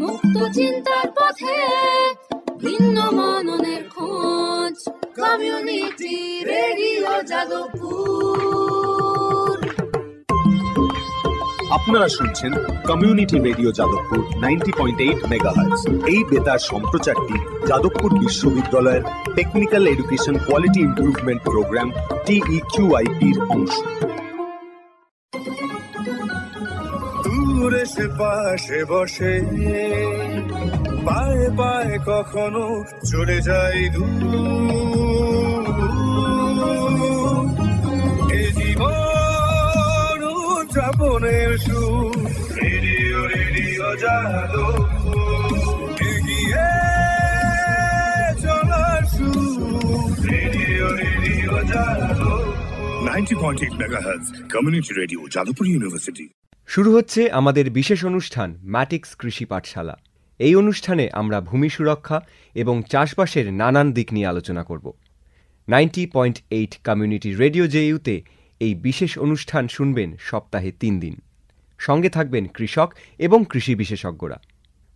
মুক্ত চিন্তার পথে ভিন্ন মননের খোঁজ, কমিউনিটি রেডিও যাদবপুর। আপনারা শুনছেন কমিউনিটি রেডিও যাদবপুর 90.8 মেগাহার্টজ। এই বেতার সম্প্রচারটি যাদবপুর বিশ্ববিদ্যালয়ের technical education quality improvement programme TEQIP-র অংশ। দূরে সে পাশে বসে, পায়ে পায়ে কখনো চলে যায় দূর। এ জীবন উদযাপনের সুর, রেডিও রেডিও যাদবপুর। এগিয়ে চলার সুর, radio radio Jadavpur. 90.8 megahertz community radio Jadavpur university. শুরু হচ্ছে আমাদের বিশেষ অনুষ্ঠান ম্যাটিক্স কৃষি পাঠশালা। এই অনুষ্ঠানে আমরা ভূমি সুরক্ষা এবং চাষবাসের নানান দিক নিয়ে আলোচনা করব। 90.8 কমিউনিটি রেডিও জেইউতে এই বিশেষ অনুষ্ঠান শুনবেন সপ্তাহে 3 দিন। সঙ্গে থাকবেন কৃষক এবং কৃষি বিশেষজ্ঞরা।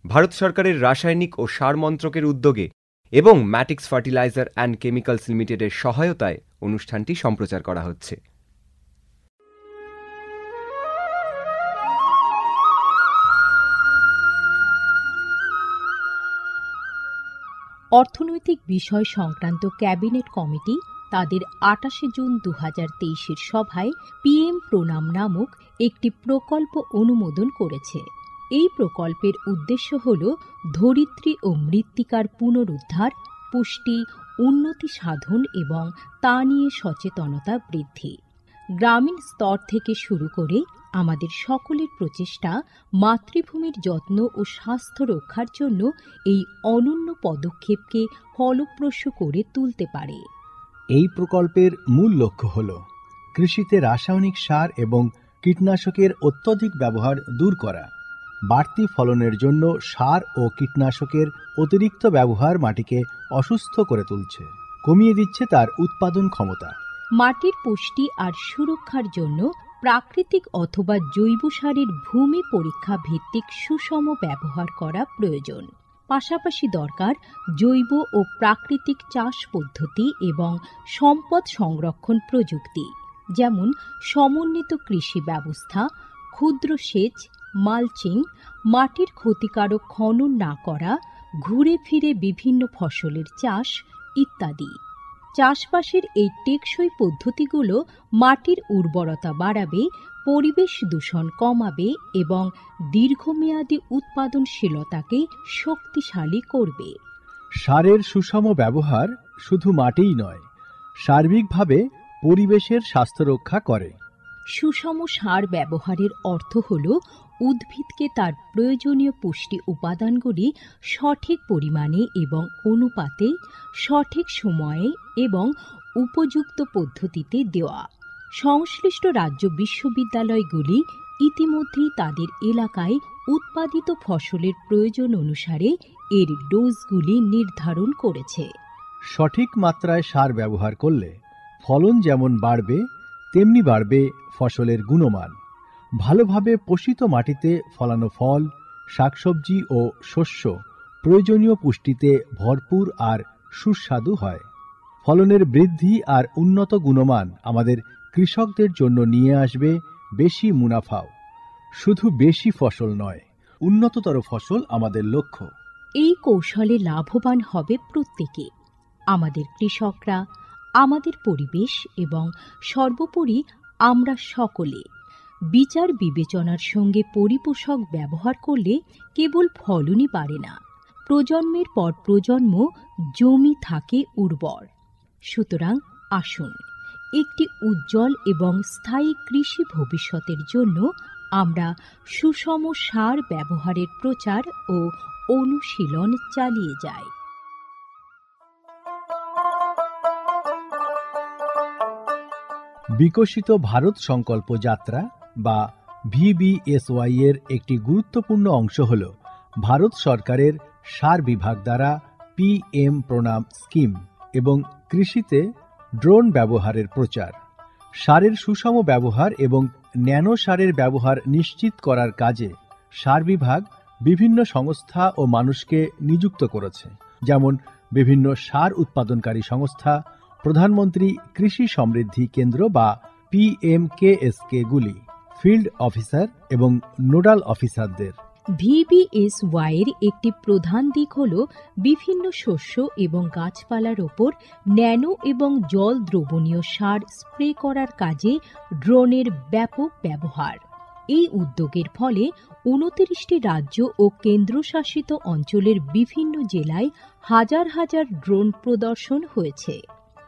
ভারত সরকারের রাসায়নিক ও সার মন্ত্রকের উদ্যোগে এবং ম্যাটিক্স ফার্টিলাইজার অ্যান্ড কেমিক্যালস লিমিটেডের সহায়তায় অনুষ্ঠানটি সম্প্রচার করা হচ্ছে। অর্থনৈতিক বিষয় সংক্রান্ত ক্যাবিনেট কমিটি তাদের 28 জুন 2023 সভায় PM প্রণাম নামক একটি প্রকল্প অনুমোদন করেছে। এই প্রকল্পের উদ্দেশ্য হল ধরিত্রী ও মৃত্তিকার পুনরুদ্ধার, পুষ্টি, উন্নতি সাধন এবং তা নিয়ে সচেতনতা বৃদ্ধি। গ্রামীণ স্তর থেকে শুরু করে আমাদের সকলের প্রচেষ্টা মাতৃভূমির যত্ন ও স্বাস্থ্য রক্ষার জন্য এই অনন্য পদক্ষেপকে ফলপ্রসূ করে তুলতে পারে। এই প্রকল্পের মূল লক্ষ্য হল কৃষিতে রাসায়নিক সার এবং কীটনাশকের অত্যধিক ব্যবহার দূর করা। বাড়তি ফলনের জন্য সার ও কীটনাশকের অতিরিক্ত ব্যবহার মাটিকে অসুস্থ করে তুলছে, কমিয়ে দিচ্ছে তার উৎপাদন ক্ষমতা। মাটির পুষ্টি আর সুরক্ষার জন্য প্রাকৃতিক অথবা জৈব সারের ভূমি পরীক্ষা ভিত্তিক সুষম ব্যবহার করা প্রয়োজন। পাশাপাশি দরকার জৈব ও প্রাকৃতিক চাষ পদ্ধতি এবং সম্পদ সংরক্ষণ প্রযুক্তি, যেমন সমন্বিত কৃষি ব্যবস্থা, ক্ষুদ্র সেচ, মালচিং, মাটির ক্ষতিকারক খনন না করা, ঘুরে ফিরে বিভিন্ন ফসলের চাষ ইত্যাদি। চাষবাসের এই টেকসই পদ্ধতিগুলো মাটির উর্বরতা বাড়াবে, পরিবেশ দূষণ কমাবে এবং দীর্ঘমেয়াদী উৎপাদনশীলতাকে শক্তিশালী করবে। সারের সুষম ব্যবহার শুধু মাটিই নয়, সার্বিকভাবে পরিবেশের স্বাস্থ্য রক্ষা করে। সুষম সার ব্যবহারের অর্থ হল উদ্ভিদকে তার প্রয়োজনীয় পুষ্টি উপাদানগুলি সঠিক পরিমাণে এবং অনুপাতে, সঠিক সময়ে এবং উপযুক্ত পদ্ধতিতে দেওয়া। সংশ্লিষ্ট রাজ্য বিশ্ববিদ্যালয়গুলি ইতিমধ্যেই তাদের এলাকায় উৎপাদিত ফসলের প্রয়োজন অনুসারে এর ডোজগুলি নির্ধারণ করেছে। সঠিক মাত্রায় সার ব্যবহার করলে ফলন যেমন বাড়বে, তেমনি বাড়বে ফসলের গুণমান। ভালোভাবে পোষিত মাটিতে ফলানো ফল, শাকসবজি ও শস্য প্রয়োজনীয় পুষ্টিতে ভরপুর আর সুস্বাদু হয়। ফলনের বৃদ্ধি আর উন্নত গুণমান আমাদের কৃষকদের জন্য নিয়ে আসবে বেশি মুনাফাও। শুধু বেশি ফসল নয়, উন্নততর ফসল আমাদের লক্ষ্য। এই কৌশলে লাভবান হবে প্রত্যেকে, আমাদের কৃষকরা, আমাদের পরিবেশ এবং সর্বোপরি আমরা সকলে। বিচার বিবেচনার সঙ্গে পরিপোষক ব্যবহার করলে কেবল ফলনই বাড়ে না, প্রজন্মের পর প্রজন্ম জমি থাকে উর্বর। সুতরাং আসুন, একটি উজ্জ্বল এবং স্থায়ী কৃষি ভবিষ্যতের জন্য আমরা সুষম সার ব্যবহারের প্রচার ও অনুশীলন চালিয়ে যাই। বিকশিত ভারত সংকল্প যাত্রা বা VBSY এর একটি গুরুত্বপূর্ণ অংশ হল ভারত সরকারের সার বিভাগ দ্বারা PM প্রণাম স্কিম এবং কৃষিতে ড্রোন ব্যবহারের প্রচার। সারের সুষম ব্যবহার এবং ন্যানো সারের ব্যবহার নিশ্চিত করার কাজে সার বিভাগ বিভিন্ন সংস্থা ও মানুষকে নিযুক্ত করেছে, যেমন বিভিন্ন সার উৎপাদনকারী সংস্থা, প্রধানমন্ত্রী কৃষি সমৃদ্ধি কেন্দ্র বা PMKSK গুলি, ফিল্ড অফিসার এবং নোডাল অফিসারদের। VBSY এর একটি প্রধান দিক হল বিভিন্ন শস্য এবং গাছপালার ওপর ন্যানো এবং জল দ্রবণীয় সার স্প্রে করার কাজে ড্রোনের ব্যাপক ব্যবহার। এই উদ্যোগের ফলে 29টি রাজ্য ও কেন্দ্রশাসিত অঞ্চলের বিভিন্ন জেলায় হাজার হাজার ড্রোন প্রদর্শন হয়েছে।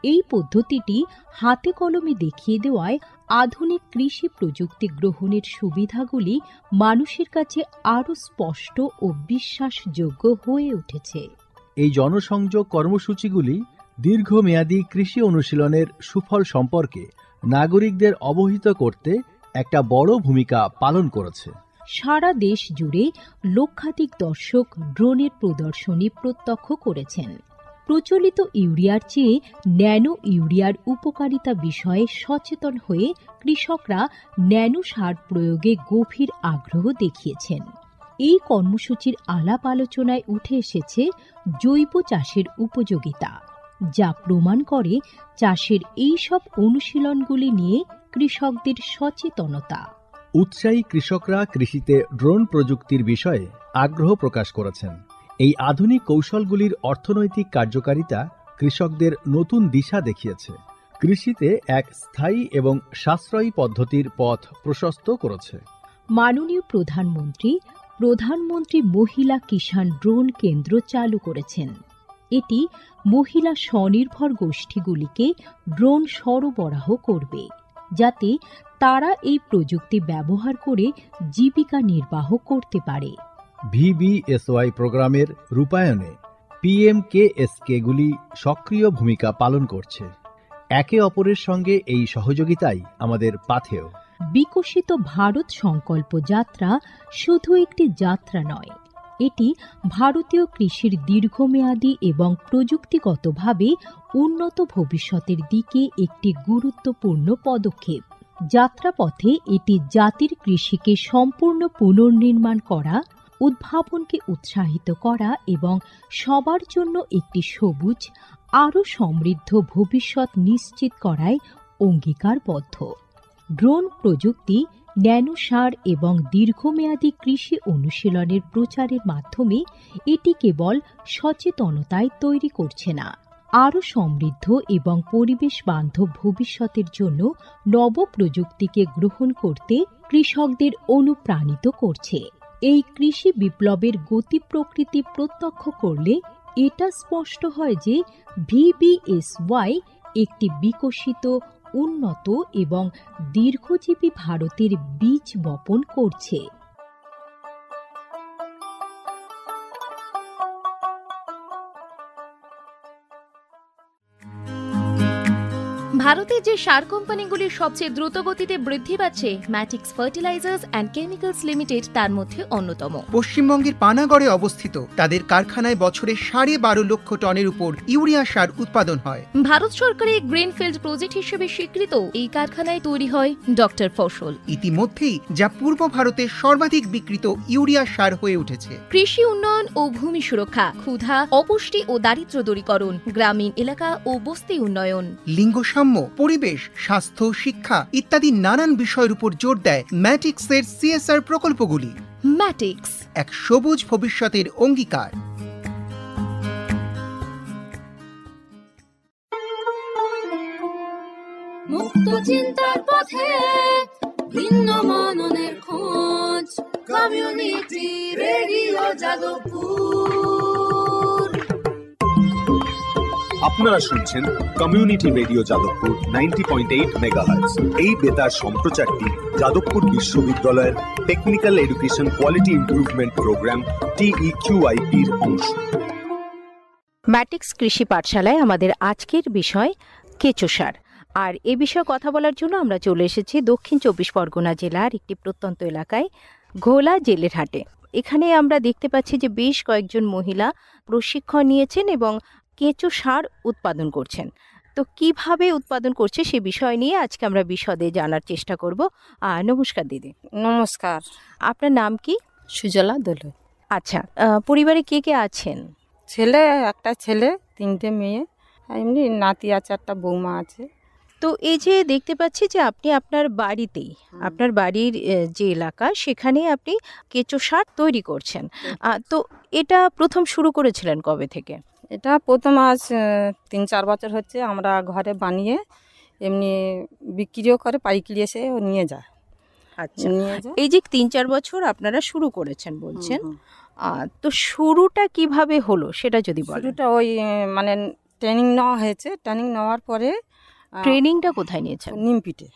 এই পদ্ধতিটি হাতে কলমে দেখিয়ে দেওয়ায় আধুনিক কৃষি প্রযুক্তি গ্রহণের সুবিধাগুলি মানুষের কাছে আরও স্পষ্ট ও বিশ্বাসযোগ্য হয়ে উঠেছে। এই জনসংযোগ কর্মসূচিগুলি দীর্ঘমেয়াদী কৃষি অনুশীলনের সুফল সম্পর্কে নাগরিকদের অবহিত করতে একটা বড় ভূমিকা পালন করেছে। সারা দেশ জুড়ে লক্ষাধিক দর্শক ড্রোনের প্রদর্শনী প্রত্যক্ষ করেছেন। প্রচলিত ইউরিয়ার চেয়ে ন্যানো ইউরিয়ার উপকারিতা বিষয়ে সচেতন হয়ে কৃষকরা ন্যানো সার প্রয়োগে গভীর আগ্রহ দেখিয়েছেন। এই কর্মসূচির আলাপ আলোচনায় উঠে এসেছে জৈব চাষের উপযোগিতা, যা প্রমাণ করে চাষের এই সব অনুশীলনগুলি নিয়ে কৃষকদের সচেতনতা। উৎসাহী কৃষকরা কৃষিতে ড্রোন প্রযুক্তির বিষয়ে আগ্রহ প্রকাশ করেছেন। এই আধুনিক কৌশলগুলির অর্থনৈতিক কার্যকারিতা কৃষকদের নতুন দিশা দেখিয়েছে, কৃষিতে এক স্থায়ী এবং সাশ্রয়ী পদ্ধতির পথ প্রশস্ত করেছে। মাননীয় প্রধানমন্ত্রী মহিলা কিষাণ ড্রোন কেন্দ্র চালু করেছেন। এটি মহিলা স্বনির্ভর গোষ্ঠীগুলিকে ড্রোন সরবরাহ করবে, যাতে তারা এই প্রযুক্তি ব্যবহার করে জীবিকা নির্বাহ করতে পারে। VBSY প্রোগ্রামের রূপায়ণে PMKSK গুলি সক্রিয় ভূমিকা পালন করছে। একে অপরের সঙ্গে এই সহযোগিতাই আমাদের পাথেয়। বিকশিত ভারত সংকল্প যাত্রা শুধু একটি যাত্রা নয়, এটি ভারতীয় কৃষির দীর্ঘমেয়াদী এবং প্রযুক্তিগতভাবে উন্নত ভবিষ্যতের দিকে একটি গুরুত্বপূর্ণ পদক্ষেপ। যাত্রাপথে এটি জাতির কৃষিকে সম্পূর্ণ পুনর্নির্মাণ করা, উদ্ভাবনকে উৎসাহিত করা এবং সবার জন্য একটি সবুজ, আরও সমৃদ্ধ ভবিষ্যৎ নিশ্চিত করায় অঙ্গীকারবদ্ধ। ড্রোন প্রযুক্তি, ন্যানো সার এবং দীর্ঘমেয়াদী কৃষি অনুশীলনের প্রচারের মাধ্যমে এটি কেবল সচেতনতায় তৈরি করছে না, আরও সমৃদ্ধ এবং পরিবেশ বান্ধব ভবিষ্যতের জন্য নব প্রযুক্তিকে গ্রহণ করতে কৃষকদের অনুপ্রাণিত করছে। এই কৃষি বিপ্লবের গতি প্রকৃতি প্রত্যক্ষ করলে এটা স্পষ্ট হয় যে VBSY একটি বিকশিত, উন্নত এবং দীর্ঘজীবী ভারতের বীজ বপন করছে। ভারতে যে সার কোম্পানিগুলির সবচেয়ে দ্রুত গতিতে বৃদ্ধি পাচ্ছে, ম্যাটিক্স ফার্টিলাইজার্স অ্যান্ড কেমিক্যালস লিমিটেড তার মধ্যে অন্যতম। পশ্চিমবঙ্গের পানাগড়ে অবস্থিত তাদের কারখানায় বছরে 12.5 লক্ষ টনের উপর ইউরিয়া সার উৎপাদন হয়। ভারত সরকারের গ্রিনফিল্ড প্রজেক্ট হিসেবে স্বীকৃত এই কারখানায় তৈরি হয় ডক্টর ফসল। ইতিমধ্যেই যা পূর্ব ভারতের সর্বাধিক বিক্রিত ইউরিয়া সার হয়ে উঠেছে। কৃষি উন্নয়ন ও ভূমি সুরক্ষা, ক্ষুধা, অপুষ্টি ও দারিদ্র্য দূরীকরণ, গ্রামীণ এলাকা ও বস্তি উন্নয়ন, লিঙ্গ সাম্য, পরিবেশ, স্বাস্থ্য, শিক্ষা ইত্যাদি নানান বিষয়ের উপর জোর দেয় ম্যাটিক্সের CSR প্রকল্পগুলি। ম্যাটিক্স এক সবুজ ভবিষ্যতের অঙ্গীকার। মুক্ত চিন্তার পথে ভিন্ন মননের খোঁজ, কমিউনিটি রেডিও যাদবপুর। আপনারা শুনছেন কমিউনিটি রেডিও যাদবপুর 90.8 মেগাহার্টজ। এই বেতার সম্প্রচারটি যাদবপুর বিশ্ববিদ্যালয়ের technical education quality improvement programme TEQIP-র অংশ। ম্যাটিক্স কৃষি পাঠশালায় আমাদের আজকের বিষয় কেঁচো সার। আর এ বিষয়ে কথা বলার জন্য আমরা চলে এসেছি দক্ষিণ 24 পরগনা জেলার একটি প্রত্যন্ত এলাকায়, ঘোলা জেলের হাটে। এখানে আমরা দেখতে পাচ্ছি যে বেশ কয়েকজন মহিলা প্রশিক্ষণ নিয়েছেন এবং কেঁচো সার উৎপাদন করছেন। তো কিভাবে উৎপাদন করছে সে বিষয় নিয়ে আজকে আমরা বিশদে জানার চেষ্টা করব। নমস্কার দিদি। নমস্কার। আপনার নাম কি? সুজলা দোলই। আচ্ছা, পরিবারে কে কে আছেন? ছেলে, একটা ছেলে, 3টে মেয়ে, এমনি নাতি আছে, একটা বৌমা আছে। তো এই যে দেখতে পাচ্ছি যে আপনি আপনার বাড়িতেই, আপনার বাড়ির যে এলাকা সেখানে আপনি কেঁচো সার তৈরি করছেন। তো এটা প্রথম শুরু করেছিলেন কবে থেকে? এটা প্রথম আজ 3-4 বছর হচ্ছে। আমরা ঘরে বানিয়ে এমনি বিক্রিও করে, পাইকারি এসে ও নিয়ে যায়। আচ্ছা, নিয়ে যায়। এই যে 3-4 বছর আপনারা শুরু করেছেন বলছেন, তো শুরুটা কিভাবে হলো সেটা যদি বলেন। শুরুটা ওই মানে ট্রেনিং নেওয়া হয়েছে। ট্রেনিং নেওয়ার পরে ট্রেনিংটা কোথায় নিয়েছেন? নিমপিটে।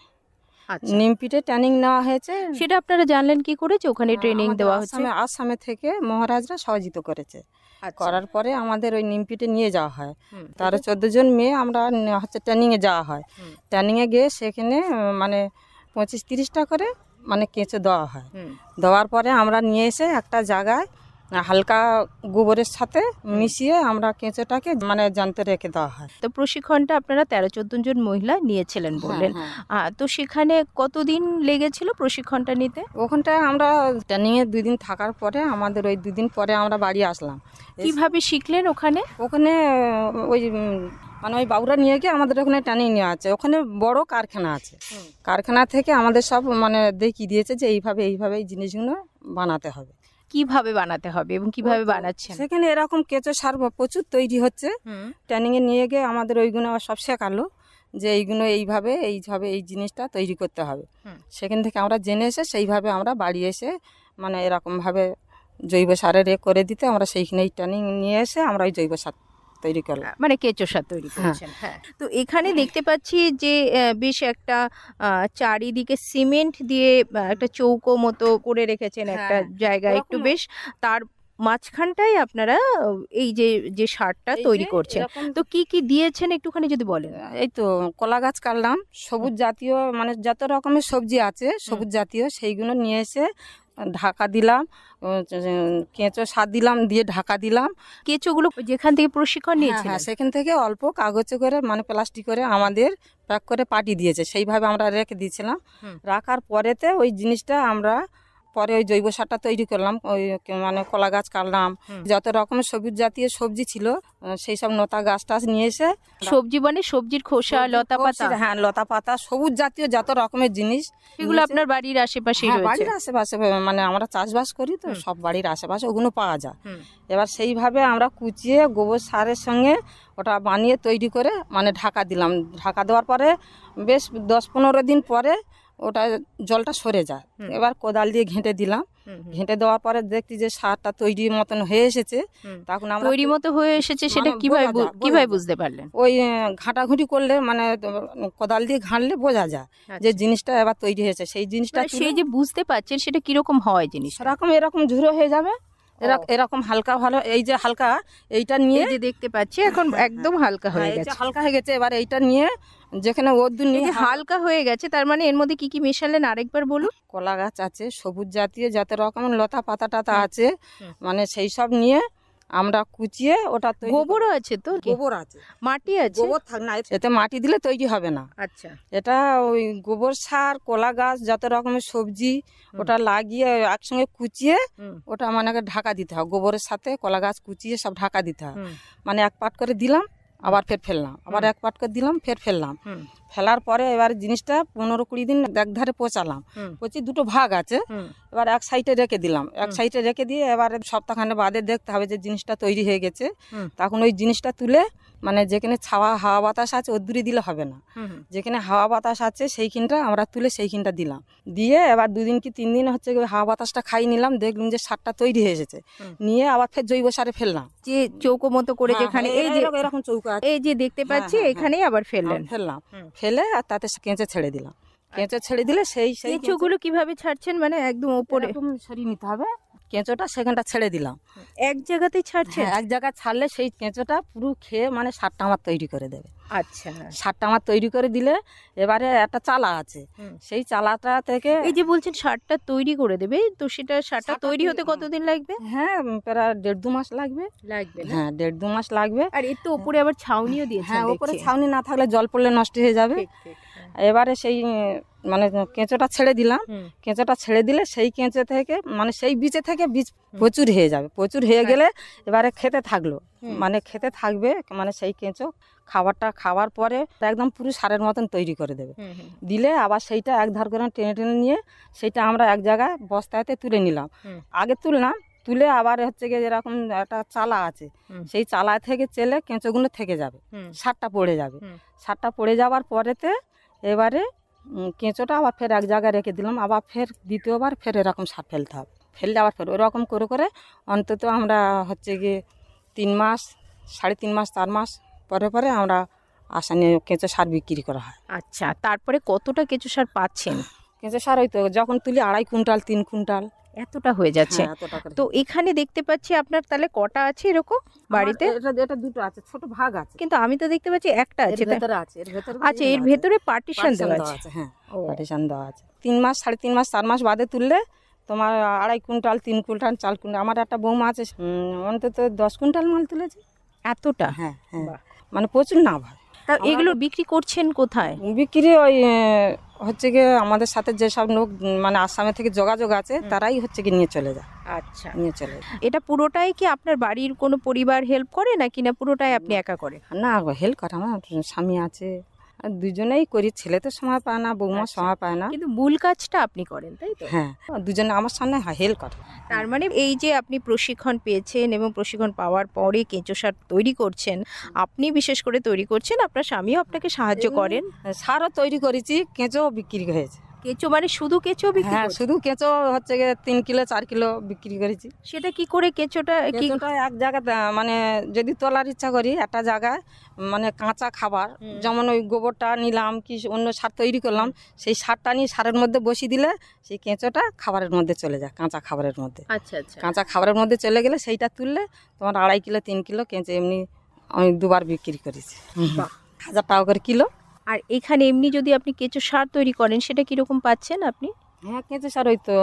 আচ্ছা, নিমপিটে ট্রেনিং নেওয়া হয়েছে। সেটা আপনারা জানলেন কি করে যে ওখানে ট্রেনিং আমাদের দেওয়া হচ্ছে? আসামে থেকে মহারাজরা সহযোগিতা করেছে। করার পরে আমাদের ওই নিমপিটে নিয়ে যাওয়া হয়। তার 14 জন মেয়ে আমরা হচ্ছে ট্রেনিংয়ে যাওয়া হয়। ট্রেনিংয়ে গিয়ে সেখানে মানে 25-30টা করে মানে কেঁচো দেওয়া হয়। দেওয়ার পরে আমরা নিয়ে এসে একটা জায়গায় হালকা গোবরের সাথে মিশিয়ে আমরা কেঁচোটাকে মানে যন্ত্রে রেখে দেওয়া হয়। তো প্রশিক্ষণটা আপনারা 13-14 জন মহিলা নিয়েছিলেন বললেন। তো সেখানে কতদিন লেগেছিল প্রশিক্ষণটা নিতে? ওখানটায় আমরা ট্রেনিংয়ে 2 দিন থাকার পরে আমাদের ওই 2 দিন পরে আমরা বাড়ি আসলাম। কিভাবে শিখলেন ওখানে? ওখানে ওই মানে ওই বাবুরা নিয়ে গিয়ে আমাদের ওখানে ট্রেনিং নেওয়া আছে। ওখানে বড় কারখানা আছে। কারখানা থেকে আমাদের সব মানে দেখিয়ে দিয়েছে যে এইভাবে এই জিনিসগুলো বানাতে হবে। কিভাবে বানাতে হবে এবং কিভাবে বানাচ্ছেন? সেখানে এরকম কেঁচো সার প্রচুর তৈরি হচ্ছে। ট্রেনিংয়ে নিয়ে গিয়ে আমাদের ওইগুলো সব শেখালো যে এইগুলো এইভাবে এই জিনিসটা তৈরি করতে হবে। সেখান থেকে আমরা জেনে এসে সেইভাবে আমরা বাড়ি এসে মানে এরকমভাবে জৈব সারের করে দিতে আমরা সেইখানে ট্রেনিং নিয়ে এসে আমরা ওই জৈব সার তৈরি করলাম, মানে কেঁচো সার তৈরি করেছেন। হ্যাঁ, তো এখানে দেখতে পাচ্ছি যে বেশ একটা চারিদিকে সিমেন্ট দিয়ে একটা চৌকো মতো করে রেখেছেন একটা জায়গায়, একটু বেশ তার মাঝখানটাই আপনারা এই যে সারটা তৈরি করছেন। তো কি কি দিয়েছেন একটুখানি যদি বলেন। এই তো কলা গাছ কাটলাম, সবুজ জাতীয় মানে যত রকমের সবজি আছে সবুজ জাতীয় সেইগুলো নিয়ে এসে ঢাকা দিলাম, কেঁচো সার দিলাম, দিয়ে ঢাকা দিলাম। কেঁচোগুলো যেখান থেকে প্রশিক্ষণ নিয়েছিলেন সেখান থেকে অল্প কাগজে করে মানে প্লাস্টিক করে আমাদের প্যাক করে পাঠিয়ে দিয়েছে, সেইভাবে আমরা রেখে দিয়েছিলাম। রাখার পরেতে ওই জিনিসটা আমরা পরে ওই জৈব সারটা তৈরি করলাম। ওই মানে কলা গাছ কাটলাম, যত রকমের সবুজ জাতীয় সবজি ছিল সেই সব লতা গাছ টাছ নিয়ে এসে, সবজি মানে সবজির খোসা, লতা পাতা, হ্যাঁ লতা পাতা, সবুজ জাতীয় যত রকমের জিনিস, এগুলো আপনার বাড়ির আশেপাশে রয়েছে? বাড়ির আশেপাশে মানে আমরা চাষবাস করি তো সব বাড়ির আশেপাশে ওগুলো পাওয়া যায়। এবার সেইভাবে আমরা কুচিয়ে গোবর সারের সঙ্গে ওটা বানিয়ে তৈরি করে মানে ঢাকা দিলাম। ঢাকা দেওয়ার পরে বেশ 10-15 দিন পরে ওটা জলটা সরে যায়। এবার কোদাল দিয়ে ঘেঁটে দিলাম। ঘেঁটে দেওয়ার পরে দেখছি যে সারটা তৈরি মতন হয়ে এসেছে। তখন আমরা তৈরি মতো হয়ে এসেছে, সেটা কিভাবে বুঝতে পারলেন? ওই ঘাঁটাঘুঁটি করলে মানে কোদাল দিয়ে ঘাঁটলে বোঝা যায় যে জিনিসটা এবার তৈরি হয়েছে। সেই জিনিসটা সেই যে বুঝতে পারছেন সেটা কিরকম হয় জিনিস? এরকম ঝুরো হয়ে যাবে, এরকম হালকা ভালো। এই যে হালকা এইটা নিয়ে যে দেখতে পাচ্ছি এখন একদম হালকা হয়ে গেছে, হালকা হয়ে গেছে। এবার এইটা নিয়ে যেখানে ওদুর নিয়ে হালকা হয়ে গেছে, তার মানে এর মধ্যে কি কি মেশালেন আরেকবার বলুন। কলা গাছ আছে, সবুজ জাতীয় যত রকমের লতা পাতা টাতা আছে, মানে সেই সব নিয়ে আমরা কুচিয়ে ওটা তৈরি। গোবরও আছে তো? গোবর আছে, মাটি আছে। গোবর থাক না, এতে মাটি দিলে তৈরি হবে না। আচ্ছা, এটা ওই গোবর সার, কলা গাছ, যত রকমের সবজি ওটা লাগিয়ে একসঙ্গে কুচিয়ে ওটা মানে ঢাকা দিতে হয়। গোবরের সাথে কলা গাছ কুচিয়ে সব ঢাকা দিতে হয়। মানে এক পাট করে দিলাম, আবার ফের ফেললাম, আবার এক পাট করে দিলাম, ফের ফেললাম। ফেলার পরে এবার জিনিসটা 15-20 দিন একধারে পচালাম। পচি দুটো ভাগ আছে, এবার এক সাইডে রেখে দিলাম। এক সাইডে রেখে দিয়ে এবারে সপ্তাহখানে বাদে দেখতে হবে যে জিনিসটা তৈরি হয়ে গেছে। তখন ওই জিনিসটা তুলে মানে যেখানে হাওয়া বাতাস আছে ওর দূরে দিলে হবে না, যেখানে হাওয়া বাতাস আছে সেইখানটা আমরা তুলে সেইখানটা দিলাম। দিয়ে এবার 2 দিন কি 3 দিন হচ্ছে হাওয়া বাতাসটা খাই নিলাম, দেখলাম যে সারটা তৈরি হয়ে এসেছে। নিয়ে আবার ফের জৈব সারে ফেললাম, যে চৌকো মতো করে যেখানে এই যে এরকম চৌকা আছে, এই যে দেখতে পাচ্ছি এখানেই আবার ফেললাম। ফেলে আর তাতে কেঁচো ছেড়ে দিলাম। কেঁচো ছেড়ে দিলে সেই কেঁচোগুলো কিভাবে ছাড়ছেন? মানে একদম উপরে সরিয়ে নিতে হবে কেঁচোটা, সেখানটা ছেড়ে দিলাম। এক জায়গাতেই ছাড়ছেন? এক জায়গায় ছাড়লে সেই কেঁচোটা পুরো খেয়ে মানে সারটা আমার তৈরি করে দেবে। আচ্ছা, সারটা আমার তৈরি করে দিলে এবারে একটা চালা আছে, সেই চালাটা থেকে এই যে বলছেন সারটা তৈরি করে দেবে, তো সেটা সারটা তৈরি হতে কতদিন লাগবে? হ্যাঁ প্রায় 1.5-2 মাস লাগবে। হ্যাঁ 1.5-2 মাস লাগবে। আর এর তো উপরে আবার ছাউনিও দিয়েছে। হ্যাঁ উপরে ছাউনি না থাকলে জল পড়লে নষ্ট হয়ে যাবে। এবারে সেই মানে কেঁচোটা ছেড়ে দিলাম, কেঁচোটা ছেড়ে দিলে সেই কেঁচো থেকে মানে সেই বীজে থেকে বীজ প্রচুর হয়ে যাবে, প্রচুর হয়ে গেলে এবারে খেতে থাকলো, মানে খেতে থাকবে, মানে সেই কেঁচো খাবারটা খাওয়ার পরে একদম পুরো সারের মতন তৈরি করে দেবে। দিলে আবার সেইটা এক ধার করে টেনে টেনে নিয়ে সেইটা আমরা এক জায়গায় বস্তাতে তুলে নিলাম। আগে তুললাম, তুলে আবার হচ্ছে গিয়ে যেরকম একটা চালা আছে, সেই চালা থেকে চেলে কেঁচোগুলো থেকে যাবে, সারটা পড়ে যাবে। সারটা পড়ে যাওয়ার পরেতে এবারে কেঁচোটা আবার ফের এক জায়গায় রেখে দিলাম, আবার ফের দ্বিতীয়বার ফের এরকম সার ফেলতে হবে, ফেললে আবার ফের ওরকম করে করে অন্তত আমরা হচ্ছে গিয়ে 3 মাস, 3.5 মাস, 4 মাস পরে পরে আমরা আশা নিয়ে কেঁচো সার বিক্রি করা হয়। আচ্ছা, তারপরে কতটা কেঁচো সার পাচ্ছেন? কেঁচো সার ওই তো যখন তুলি 2.5 কুইন্টাল 3 কুইন্টাল এতটা হয়ে যাচ্ছে। হ্যাঁ, এতটা করে। তো এখানে দেখতে পাচ্ছি আপনার তাহলে কটা আছে এরকম বাড়িতে? এটা দুটো আছে, ছোট ভাগ আছে, কিন্তু আমি তো দেখতে পাচ্ছি একটা আছে। ভেতরে আছে, এর ভেতরে আচ্ছা, এর ভেতরে পার্টিশন দেওয়া আছে। হ্যাঁ, পার্টিশন দেওয়া আছে। 3 মাস, 3.5 মাস, 4 মাস বাদে তুললে তোমার 2.5 কুইন্টাল 3 কুইন্টাল 4 কুইন্টাল। আমার একটা বৌমা আছে অন্তত 10 কুইন্টাল মাল তুলেছে। এতটা? হ্যাঁ হ্যাঁ, মানে প্রচুর না ভাই। তা এগুলো বিক্রি করছেন কোথায়? বিক্রি ওই হচ্ছে গিয়ে আমাদের সাথে যেসব লোক মানে আসামে থেকে যোগাযোগ আছে তারাই হচ্ছে গিয়ে নিয়ে চলে যায়। আচ্ছা, নিয়ে চলে যায়। এটা পুরোটাই কি আপনার বাড়ির কোনো পরিবার হেল্প করে নাকি না পুরোটাই আপনি একা করেন? না, হেল্প করে, আমার স্বামী আছে, দুজনেই করি। ছেলে তো সময় পায় না, বৌমা সময় পায় না, কিন্তু মূল কাজটা আপনি করেন, তাই তো? হ্যাঁ, দুজনে আমার সামনে হেল্প করে। তার মানে এই যে আপনি প্রশিক্ষণ পেয়েছেন এবং প্রশিক্ষণ পাওয়ার পরে কেঁচো সার তৈরি করছেন, আপনি বিশেষ করে তৈরি করছেন, আপনার স্বামীও আপনাকে সাহায্য করেন। সারও তৈরি করেছি, কেঁচো বিক্রি হয়েছে। কেঁচো মানে শুধু কেঁচো বিক্রি? হ্যাঁ, শুধু কেঁচো হচ্ছে গিয়ে 3 কিলো 4 কিলো বিক্রি করেছি। সেটা কি করে কেঁচোটা? কেঁচোটা এক জায়গায় মানে যদি তোলার ইচ্ছা করি একটা জায়গায় মানে কাঁচা খাবার, যেমন ওই গোবরটা নিলাম কি অন্য সার তৈরি করলাম, সেই সারটা নিয়ে সারের মধ্যে বসিয়ে দিলে সেই কেঁচোটা খাবারের মধ্যে চলে যায়, কাঁচা খাবারের মধ্যে। আচ্ছা আচ্ছা, কাঁচা খাবারের মধ্যে চলে গেলে সেইটা তুললে তোমার 2.5 কিলো 3 কিলো কেঁচো এমনি আমি 2বার বিক্রি করেছি, 1000 টাকা করে কিলো। আর এখানে এমনি যদি আপনি কেঁচো সার তৈরি করেন সেটা কিরকম পাচ্ছেন আপনি? হ্যাঁ, কেঁচো সার ওই তো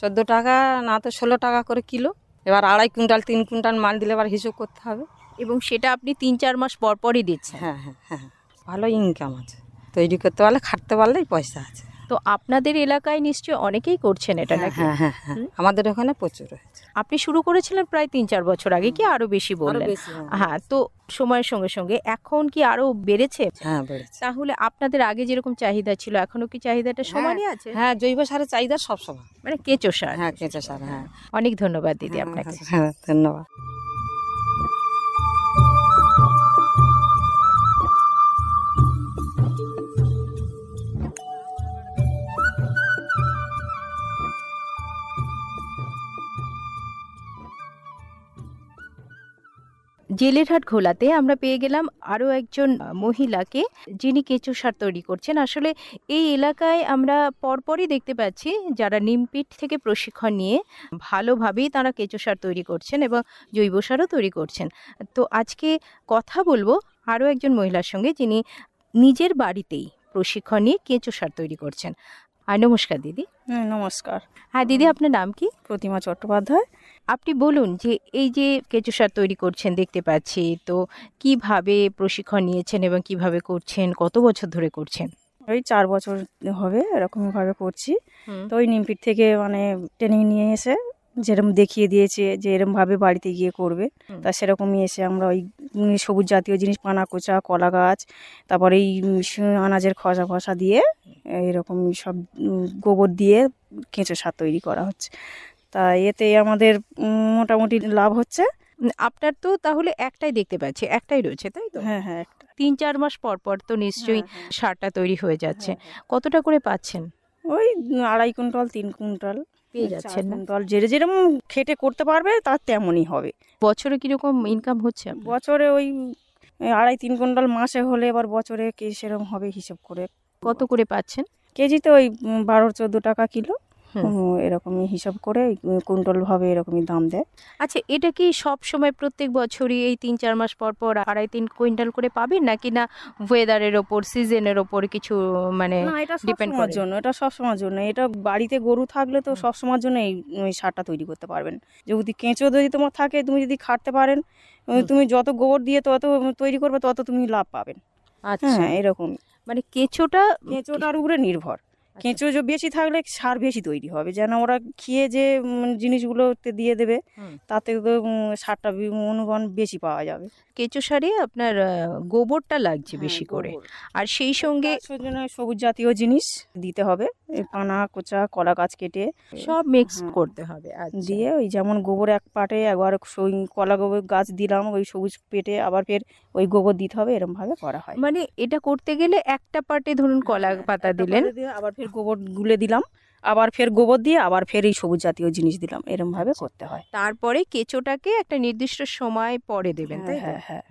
14 টাকা না তো 16 টাকা করে কিলো। এবার 2.5 কুইন্টাল 3 কুইন্টাল মাল দিলে এবার হিসেব করতে হবে। এবং সেটা আপনি 3-4 মাস পর পরই দিচ্ছেন? হ্যাঁ হ্যাঁ হ্যাঁ, ভালো ইনকাম আছে, তৈরি করতে পারলে খাটতে পারলেই পয়সা আছে। তো আপনাদের এলাকায় নিশ্চয়ই অনেকেই করছেন এটা নাকি? হ্যাঁ হ্যাঁ হ্যাঁ, আমাদের ওখানে প্রচুর হয়েছে। আপনি শুরু করেছিলেন প্রায় 3-4 বছর আগে, কি আরো বেশি বললেন? হ্যাঁ, তো সময়ের সঙ্গে সঙ্গে এখন কি আরো বেড়েছে? হ্যাঁ, বেড়েছে। তাহলে আপনাদের আগে যেরকম চাহিদা ছিল এখনো কি চাহিদাটা সমানই আছে? হ্যাঁ, জৈব সারের চাহিদা সব সময়, মানে কেঁচো সার? হ্যাঁ, কেঁচো সার। হ্যাঁ, অনেক ধন্যবাদ দিদি আপনাকে। হ্যাঁ, ধন্যবাদ। জেলেরহাট ঘোলাতে আমরা পেয়ে গেলাম আরও একজন মহিলাকে, যিনি কেঁচো সার তৈরি করছেন। আসলে এই এলাকায় আমরা পরপরই দেখতে পাচ্ছি যারা নিমপিট থেকে প্রশিক্ষণ নিয়ে ভালোভাবেই তারা কেঁচো সার তৈরি করছেন এবং জৈব সারও তৈরি করছেন। তো আজকে কথা বলবো আরও একজন মহিলার সঙ্গে, যিনি নিজের বাড়িতেই প্রশিক্ষণ নিয়ে কেঁচো সার তৈরি করছেন। আর নমস্কার দিদি। নমস্কার। হ্যাঁ দিদি, আপনার নাম কি? প্রতিমা চট্টোপাধ্যায়। আপনি বলুন যে এই যে কেঁচো সার তৈরি করছেন দেখতে পাচ্ছি, তো কিভাবে প্রশিক্ষণ নিয়েছেন এবং কিভাবে করছেন, কত বছর ধরে করছেন? ওই 4 বছর হবে এরকমই ভাবে করছি। তো ওই নিমপিট থেকে মানে ট্রেনিং নিয়ে এসে যেরকম দেখিয়ে দিয়েছে যে এরকম ভাবে বাড়িতে গিয়ে করবে, তা সেরকমই এসে আমরা ওই সবুজ জাতীয় জিনিস, পানা কোচা, কলা গাছ, তারপরে এই আনাজের খসা ফসা দিয়ে এরকম সব গোবর দিয়ে কেঁচো সার তৈরি করা হচ্ছে। তা এতে আমাদের মোটামুটি লাভ হচ্ছে। আপনার তো তাহলে একটাই দেখতে পাচ্ছি, একটাই রয়েছে তাই তো? হ্যাঁ হ্যাঁ, 3-4 মাস পর পর তো নিশ্চয়ই সারটা তৈরি হয়ে যাচ্ছে। কতটা করে পাচ্ছেন? ওই 2.5 কুইন্টাল 3 কুইন্টাল পেয়ে যাচ্ছেন না? কুইন্টাল যেরকম খেটে করতে পারবে তার তেমনই হবে। বছরে কিরকম ইনকাম হচ্ছে? বছরে ওই 2.5-3 কুইন্টাল মাসে হলে এবার বছরে কি সেরকম হবে হিসেব করে। কত করে পাচ্ছেন? কেজিতে ওই 12-14 টাকা কিলো, এরকমই হিসাব করে কুইন্টাল ভাবে এরকমই দাম দেয়। আচ্ছা, এটা কি সব সময় প্রত্যেক বছরই এই 3-4 মাস পর পর 2.5-3 কুইন্টাল করে পাবেন নাকি না ওয়েদারের ওপর, সিজনের ওপর কিছু মানে ডিপেন্ড করে? জন্য এটা সব সময়ের জন্য, এটা বাড়িতে গরু থাকলে তো সব সময়ের জন্য এই সারটা তৈরি করতে পারবেন। যদি কেঁচো যদি তোমার থাকে, তুমি যদি খাটতে পারেন, তুমি যত গোবর দিয়ে তত তৈরি করবে তত তুমি লাভ পাবেন। আচ্ছা, হ্যাঁ, এরকম মানে কেঁচোটার উপরে নির্ভর। কেঁচো বেশি থাকলে সার বেশি তৈরি হবে, যেন ওরা খেয়ে যে জিনিসগুলোতে দিয়ে দেবে তাতে তো সারটা অনুমান বেশি পাওয়া যাবে। কেঁচো সারে আপনার গোবরটা লাগছে বেশি করে, আর সেই সঙ্গে সবুজ জাতীয় জিনিস দিতে হবে, পানা কোচা কলা গাছ কেটে সব মিক্স করতে হবে। দিয়ে ওই যেমন গোবর এক পাটে একবার কলা গোবর গাছ দিলাম ওই সবুজ পেটে, আবার ফের ওই গোবর দিতে হবে, এরকম ভাবে করা হয়। মানে এটা করতে গেলে একটা পাটে ধরুন কলা পাতা দিলেন, আবার ফের গোবর গুলে দিলাম, আবার ফের গোবর দিয়ে আবার ফের এই সবুজ জাতীয় জিনিস দিলাম, এরকম ভাবে করতে হয়। তারপরে কেঁচোটাকে একটা নির্দিষ্ট সময় পরে দেবেন, তাই? হ্যাঁ হ্যাঁ।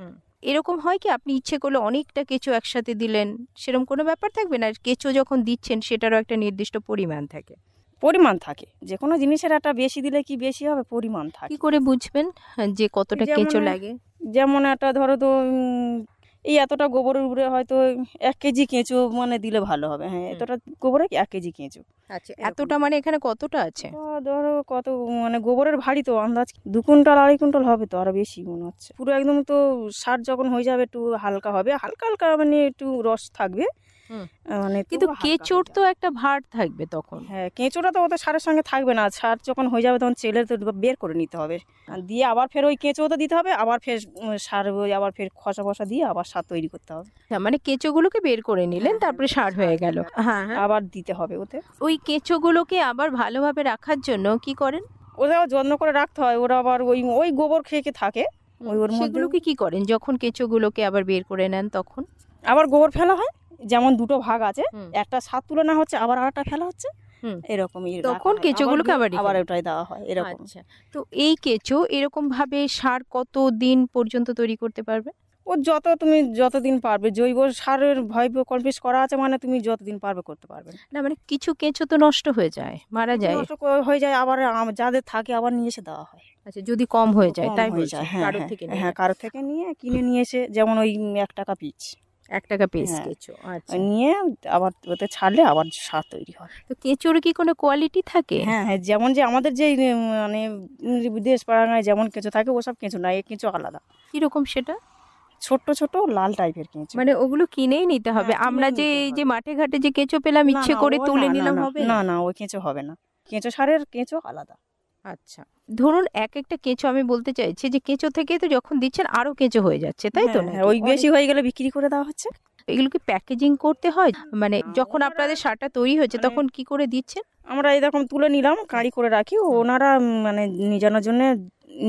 এরকম হয় কি আপনি ইচ্ছে করলে অনেকটা কেঁচো একসাথে দিলেন, সেরকম কোনো ব্যাপার থাকবে না? কেঁচো যখন দিচ্ছেন সেটারও একটা নির্দিষ্ট পরিমাণ থাকে। পরিমাণ থাকে, যে কোনো জিনিসের একটা বেশি দিলে কি বেশি হবে, পরিমাণ থাকে। কি করে বুঝবেন যে কতটা কেঁচো লাগে? যেমন একটা ধরো তো এই এতটা গোবরের উপরে হয়তো 1 কেজি কেঁচো মানে দিলে ভালো হবে। হ্যাঁ, এতটা গোবরে 1 কেজি কেঁচো। আচ্ছা, এতটা মানে এখানে কতটা আছে? ধরো কত মানে গোবরের ভারী তো আন্দাজ 2 কুইন্টাল 2.5 কুইন্টাল হবে, তো আরো বেশি মনে হচ্ছে। পুরো একদম তো সার যখন হয়ে যাবে একটু হালকা হবে, হালকা হালকা মানে একটু রস থাকবে, মানে কিন্তু কেঁচোর তো একটা ভার থাকবে তখন। হ্যাঁ, কেঁচোটা তো ওদের সারের সঙ্গে থাকবে না, সার যখন হয়ে যাবে তখন চেলে তো বের করে নিতে হবে, দিয়ে আবার ফের ওই কেঁচোতে দিতে হবে, আবার ফের সার আবার ফের খসা বসা দিয়ে আবার সার তৈরি করতে হবে। মানে কেঁচোগুলোকে বের করে নিলেন, তারপরে সার হয়ে গেল, হ্যাঁ আবার দিতে হবে ওতে। ওই কেঁচোগুলোকে আবার ভালোভাবে রাখার জন্য কি করেন? ওরাও যত্ন করে রাখতে হয়, ওরা আবার ওই গোবর খেয়ে থাকে, ওই ওর সেগুলোকে কি করেন যখন কেঁচোগুলোকে আবার বের করে নেন? তখন আবার গোবর ফেলা হয়, যেমন 2টো ভাগ আছে, একটা সার তুলে না হচ্ছে, আবার আরেকটা ফেলা হচ্ছে, এরকমই। তখন কেঁচোগুলোকে আবার ওটাই দেওয়া হয়, এরকম। আচ্ছা, তো এই কেঁচো এরকম ভাবে সার কত দিন পর্যন্ত তৈরি করতে পারবে? ও তুমি যতদিন পারবে, জৈব সারের ভাইব কম্পোস্ট করা আছে মানে তুমি যতদিন পারবে করতে পারবে। না মানে কিছু কেঁচো তো নষ্ট হয়ে যায়, মারা যায়, নষ্ট হয়ে যায়, আবার যাদের থাকে আবার নিয়ে এসে দেওয়া হয়। আচ্ছা, যদি কম হয়ে যায়, তাই বলছি? হ্যাঁ, কারো থেকে নিয়ে কিনে নিয়ে এসে, যেমন ওই 1 টাকা পিস, 1 টাকা পিস কেঁচো, আচ্ছা, নিয়ে আবার ওতে ছাড়লে আবার সার তৈরি হয়। তো কেঁচোর কি কোনো কোয়ালিটি থাকে? হ্যাঁ হ্যাঁ, যেমন যে আমাদের যে মানে বিদেশ পাড়ায় যেমন কেঁচো থাকে ওসব কেঁচো না, এই কেঁচো আলাদা। কিরকম সেটা? ছোট ছোট লাল টাইপের কেঁচো। মানে ওগুলো কিনেই নিতে হবে? আমরা যে এই যে মাঠে ঘাটে যে কেঁচো পেলাম ইচ্ছে করে তুলে নিলাম হবে না? না, ওই কেঁচো হবে না, কেঁচো সারের কেঁচো আলাদা। আচ্ছা, ধরুন একটা কেঁচো, আমি বলতে চাইছি যে কেঁচো থেকে তো যখন দিচ্ছেন আরো কেঁচো হয়ে যাচ্ছে, তাই তো? ওই বেশি হয়ে গেলে বিক্রি করে দেওয়া হচ্ছে। এগুলোকে প্যাকেজিং করতে হয়, মানে যখন আপনাদের সারটা তৈরি হয়েছে তখন কি করে দিচ্ছেন? আমরা এরকম তুলে নিলাম, কাঁড়ি করে রাখি, ওনারা মানে নিজানোর জন্য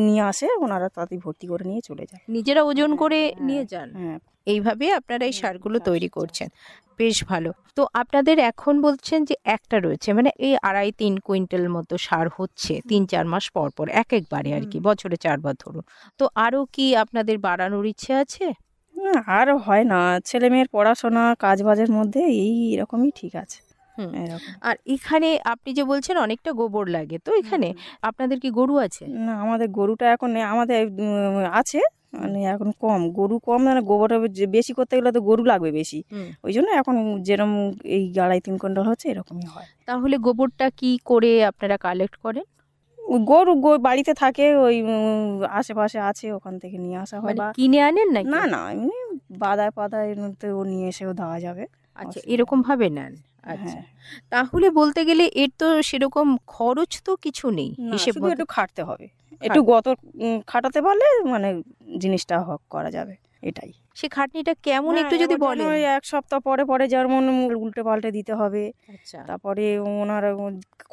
নিয়ে আসে, ওনারা তাতে ভর্তি করে নিয়ে চলে যায়, নিজেরা ওজন করে নিয়ে যান। এইভাবে আপনারা এই সারগুলো তৈরি করছেন, বেশ ভালো। তো আপনাদের এখন বলছেন যে একটা রয়েছে, মানে এই 2.5-3 কুইন্টাল মতো সার হচ্ছে 3-4 মাস পর পর, একবারে আর কি, বছরে 4 বার ধরুন। তো আরো কি আপনাদের বাড়ানোর ইচ্ছে আছে? আর হয় না, ছেলে মেয়ের পড়াশোনা কাজ বাজের মধ্যে এই রকমই ঠিক আছে। আর এখানে আপনি যে বলছেন অনেকটা গোবর লাগে, তো এখানে আপনাদের কি গরু আছে? না, আমাদের গরুটা এখন নেই, আমাদের আছে মানে এখন কম, গরু কম, মানে গোবরটা বেশি করতে গেলে তো গরু লাগবে বেশি, ওই জন্য এখন যেরকম এই 2.5-3 কুইন্টাল হচ্ছে এরকমই হয়। তাহলে গোবরটা কি করে আপনারা কালেক্ট করেন? গরু বাড়িতে থাকে, ওই আশেপাশে আছে, ওখান থেকে নিয়ে আসা হয়। বা কিনে আনেন না? না না, এমনি বাদায় পাদায় ও নিয়ে এসেও দেওয়া যাবে। আচ্ছা, এরকম ভাবে নেন। আচ্ছা, তাহলে বলতে গেলে এর তো সেরকম খরচ তো কিছু নেই, শুধু একটু খাটতে হবে, একটু গত খাটাতে পারলে মানে জিনিসটা করা যাবে, এটাই। সে খাটনিটা কেমন একটু যদি বলেন? 1 সপ্তাহ পরে পরে যেমন উল্টে পাল্টে দিতে হবে, তারপরে ওনার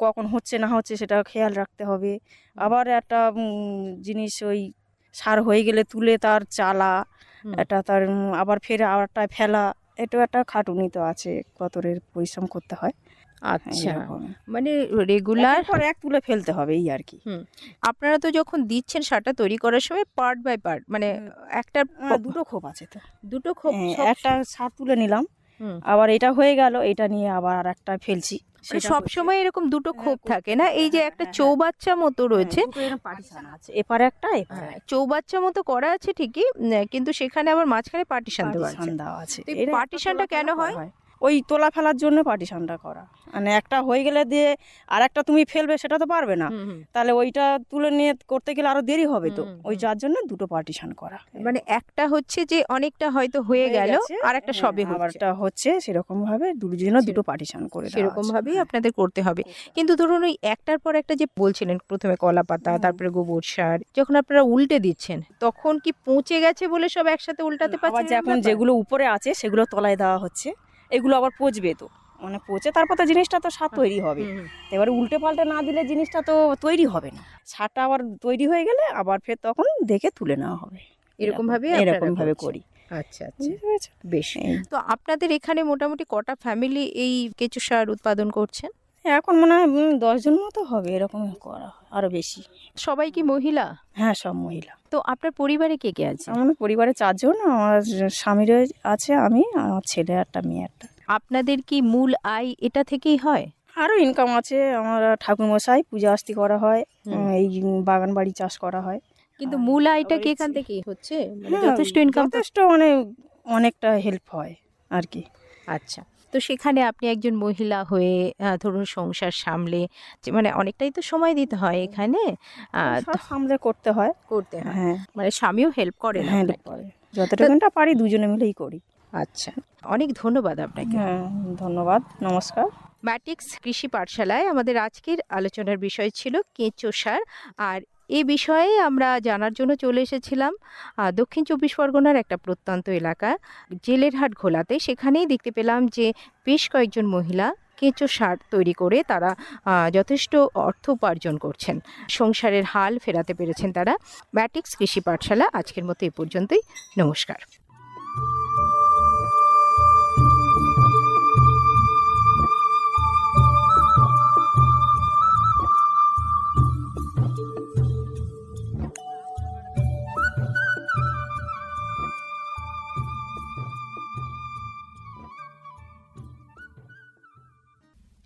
কখন হচ্ছে না হচ্ছে সেটা খেয়াল রাখতে হবে। আবার একটা জিনিস, ওই সার হয়ে গেলে তুলে তার চালা, এটা তার আবার ফের আরেকটা ফেলা, এটা একটা খাটুনি তো আছে, কতরের পরিশ্রম করতে হয়। আচ্ছা, মানে রেগুলার এক তুলে ফেলতে হবে, এই আর কি। আপনারা তো যখন দিচ্ছেন সারটা তৈরি করার সময় পার্ট বাই পার্ট, মানে একটা 2টো খোপ আছে, তো 2টো খোপ, একটা সার তুলে নিলাম, আবার এটা হয়ে গেল, এটা নিয়ে আবার আরেকটা ফেলছি। সব সময় এরকম 2টো খোপ থাকে না? এই যে একটা চৌবাচ্চা মতো রয়েছে, এপারে একটা, চৌবাচ্চা মতো করা আছে ঠিকই, কিন্তু সেখানে আবার মাঝখানে পার্টিশন দেওয়া আছে। আছে। পার্টিশনটা কেন হয়? ওই তোলা ফেলার জন্য পার্টিশনটা করা, মানে একটা হয়ে গেলে দিয়ে আর একটা তুমি ফেলবে সেটা তো পারবে না, তাহলে ওইটা তুলে নিয়ে করতে গেলে আরো দেরি হবে, তো ওই যার জন্য দুটো পার্টিশন করা। মানে একটা হচ্ছে যে অনেকটা হয়তো হয়ে গেল, আর একটা সবে আবারটা হচ্ছে, সেরকম ভাবে দুজনে দুটো পার্টিশন করে সেরকম ভাবেই আপনাদের করতে হবে। কিন্তু ধরুন ওই একটার পর একটা যে বলছিলেন, প্রথমে কলা পাতা, তারপরে গোবর সার, যখন আপনারা উল্টে দিচ্ছেন তখন কি পচে গেছে বলে সব একসাথে উল্টাতে পারছেন? এখন যেগুলো উপরে আছে সেগুলো তলায় দেওয়া হচ্ছে, এগুলো আবার পচবে, তো মানে পচে তারপর তো জিনিসটা তো সার তৈরি হবে। এবারে উল্টে পাল্টে না দিলে জিনিসটা তো তৈরি হবে না, সারটা আবার তৈরি হয়ে গেলে আবার ফের তখন দেখে তুলে নেওয়া হবে। এরকম ভাবে করি। আচ্ছা আচ্ছা, বেশ। তো আপনাদের এখানে মোটামুটি কটা ফ্যামিলি এই কেঁচো সার উৎপাদন করছেন? এখন মনে হয় 10 জন মতো হবে, এরকম করা হয়, আরো বেশি। সবাই কি মহিলা? হ্যাঁ, সব মহিলা। তো আপনার পরিবারে কে কে আছে? আমার পরিবারে 4 জন, আমার স্বামীর আছে, আমি, আমার ছেলে একটা, মেয়ে একটা। আপনাদের কি মূল আয় এটা থেকেই হয়? আরো ইনকাম আছে, আমার ঠাকুরমশাই পূজা আস্তি করা হয়, এই বাগান বাড়ি চাষ করা হয়। কিন্তু মূল আয়টা কি এখান থেকেই হচ্ছে? যথেষ্ট ইনকাম, যথেষ্ট, অনেকটা হেল্প হয় আর কি। আচ্ছা, তো সেখানে আপনি একজন মহিলা হয়ে ধরুন সংসার সামলে, মানে অনেকটাই তো সময় দিতে হয় এখানে, সামলে করতে হয়। হ্যাঁ, মানে স্বামীও হেল্প করে? হেল্প করে, যতটুকুটা পারি দুজনে মিলেই করি। আচ্ছা, অনেক ধন্যবাদ আপনাকে। ধন্যবাদ, নমস্কার। ম্যাটিক্স কৃষি পাঠশালায় আমাদের আজকের আলোচনার বিষয় ছিল কেঁচো সার, আর এই বিষয়ে আমরা জানার জন্য চলে এসেছিলাম দক্ষিণ 24 পরগনার একটা প্রত্যন্ত এলাকা জেলেরহাট ঘোলাতে। সেখানেই দেখতে পেলাম যে বেশ কয়েকজন মহিলা কেঁচো সার তৈরি করে তারা যথেষ্ট অর্থ উপার্জন করছেন, সংসারের হাল ফেরাতে পেরেছেন তারা। ম্যাটিক্স কৃষি পাঠশালা আজকের মতো এ পর্যন্তই। নমস্কার।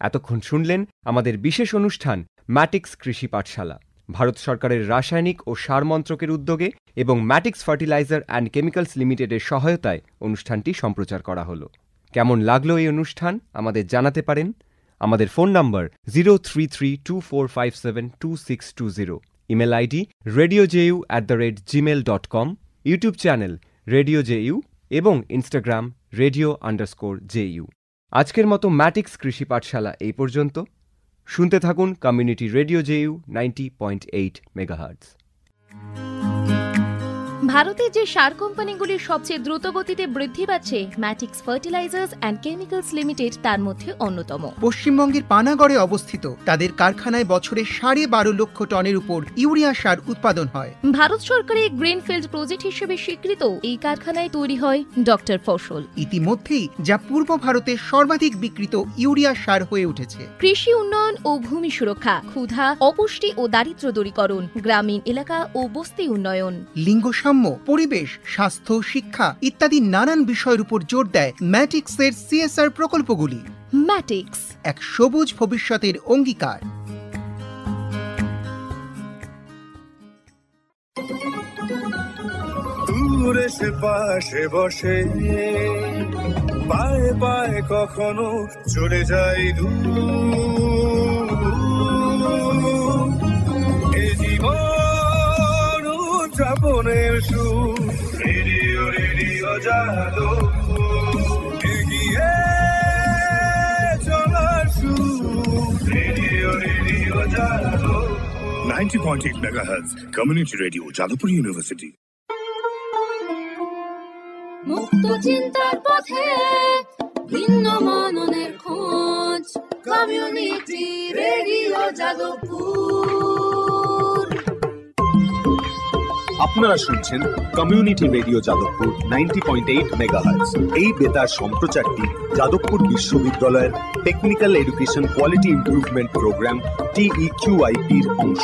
এতক্ষণ শুনলেন আমাদের বিশেষ অনুষ্ঠান ম্যাটিক্স কৃষি পাঠশালা, ভারত সরকারের রাসায়নিক ও সার মন্ত্রকের উদ্যোগে এবং ম্যাটিক্স ফার্টিলাইজার অ্যান্ড কেমিক্যালস লিমিটেডের সহায়তায় অনুষ্ঠানটি সম্প্রচার করা হলো। কেমন লাগলো এই অনুষ্ঠান আমাদের জানাতে পারেন। আমাদের ফোন নম্বর 0332457262, email ID radiojeu@gmail.com, YouTube channel radio JU এবং ইনস্টাগ্রাম radio_ju। আজকের মতো ম্যাটিক্স কৃষি পাঠশালা এই পর্যন্ত। শুনতে থাকুন কমিউনিটি রেডিও জেইউ 90.8 মেগাহার্টজ। ভারতে যে সার কোম্পানিগুলির সবচেয়ে দ্রুত গতিতে বৃদ্ধি পাচ্ছে ম্যাটিক্স ফার্টিলাইজার্স অ্যান্ড কেমিক্যালস লিমিটেড তার মধ্যে অন্যতম। পশ্চিমবঙ্গের পানাগড়ে অবস্থিত তাদের কারখানায় বছরে 12.5 লক্ষ টনের উপর ইউরিয়া সার উৎপাদন হয়। ভারত সরকারের গ্রিনফিল্ড প্রজেক্ট হিসেবে স্বীকৃত এই কারখানায় তৈরি হয় ডক্টর ফসল। ইতিমধ্যেই যা পূর্ব ভারতের সর্বাধিক বিক্রিত ইউরিয়া সার হয়ে উঠেছে। কৃষি উন্নয়ন ও ভূমি সুরক্ষা, ক্ষুধা, অপুষ্টি ও দারিদ্র্য দূরীকরণ, গ্রামীণ এলাকা ও বস্তি উন্নয়ন, লিঙ্গ পরিবেশ, স্বাস্থ্য, শিক্ষা ইত্যাদি নানান বিষয়ের উপর জোর দেয় ম্যাটিক্সের সিএসআর প্রকল্পগুলি। ম্যাটিক্স এক সবুজ ভবিষ্যতের অঙ্গীকার। দূরে সে পাশে বসে, পায়ে পায়ে কখনো চলে যায় দূর। এ জীবন উদযাপনের সুর, রেডিও রেডিও যাদবপুর, এগিয়ে চলার সুর, radio radio Jadavpur. 90.8 megahertz community radio Jadavpur university. মুক্ত চিন্তার পথে ভিন্ন মননের খোঁজ, কমিউনিটি রেডিও যাদবপুর। আপনারা শুনছেন কমিউনিটি রেডিও যাদবপুর 90.8 মেগাহার্টজ। এই বেতার সম্প্রচারটি যাদবপুর বিশ্ববিদ্যালয়ের technical education quality improvement programme TEQIP-র অংশ।